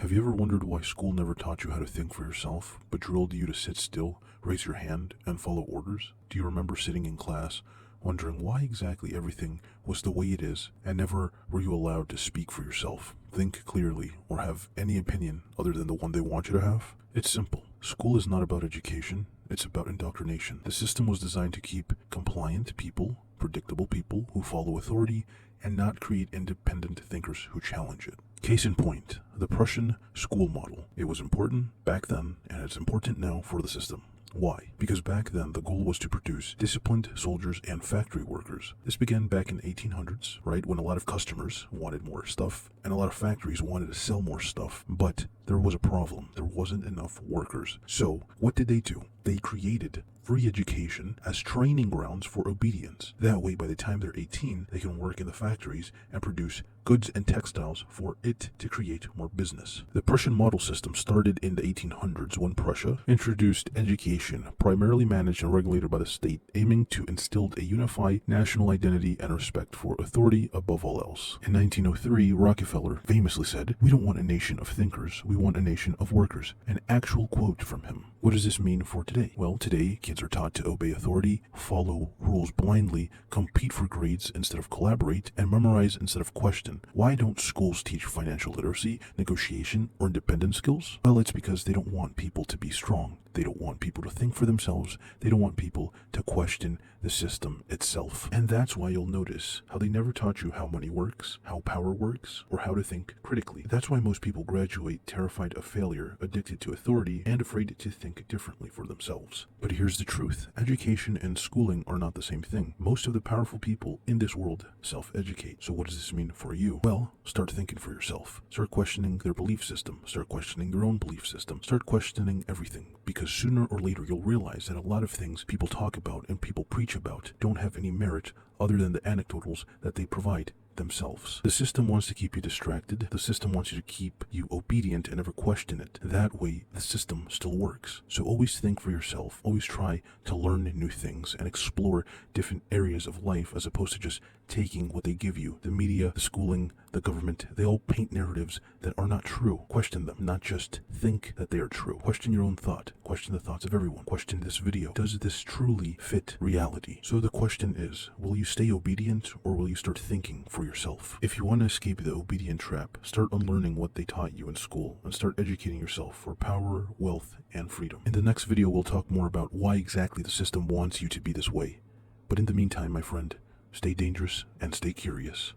Have you ever wondered why school never taught you how to think for yourself, but drilled you to sit still, raise your hand, and follow orders? Do you remember sitting in class, wondering why exactly everything was the way it is, and never were you allowed to speak for yourself, think clearly, or have any opinion other than the one they want you to have? It's simple. School is not about education, it's about indoctrination. The system was designed to keep compliant people, predictable people who follow authority, and not create independent thinkers who challenge it. Case in point, the Prussian school model. It was important back then, and it's important now for the system. Why? Because back then the goal was to produce disciplined soldiers and factory workers. This began back in the 1800s, right, when a lot of customers wanted more stuff and a lot of factories wanted to sell more stuff, but there was a problem. There wasn't enough workers. So what did they do? They created free education as training grounds for obedience. That way, by the time they're 18, they can work in the factories and produce goods and textiles for it to create more business. The Prussian model system started in the 1800s when Prussia introduced education, primarily managed and regulated by the state, aiming to instill a unified national identity and respect for authority above all else. In 1903, Rockefeller famously said, "We don't want a nation of thinkers, we want a nation of workers." An actual quote from him. What does this mean for today? Well, today, kids are taught to obey authority, follow rules blindly, compete for grades instead of collaborate, and memorize instead of question. Why don't schools teach financial literacy, negotiation, or independence skills? Well, it's because they don't want people to be strong. They don't want people to think for themselves. They don't want people to question the system itself. And that's why you'll notice how they never taught you how money works, how power works, or how to think critically. That's why most people graduate terrified of failure, addicted to authority, and afraid to think differently for themselves. But here's the truth. Education and schooling are not the same thing. Most of the powerful people in this world self-educate. So what does this mean for you? Well, start thinking for yourself. Start questioning their belief system. Start questioning their own belief system. Start questioning everything. Because sooner or later you'll realize that a lot of things people talk about and people preach about don't have any merit other than the anecdotals that they provide themselves. The system wants to keep you distracted. The system wants you to keep you obedient and never question it. That way, the system still works. So always think for yourself. Always try to learn new things and explore different areas of life as opposed to just taking what they give you. The media, the schooling, the government, they all paint narratives that are not true. Question them, not just think that they are true. Question your own thought. Question the thoughts of everyone. Question this video. Does this truly fit reality? So the question is, will you stay obedient or will you start thinking for yourself? If you want to escape the obedient trap, start unlearning what they taught you in school and start educating yourself for power, wealth, and freedom. In the next video, we'll talk more about why exactly the system wants you to be this way. But in the meantime, my friend, stay dangerous and stay curious.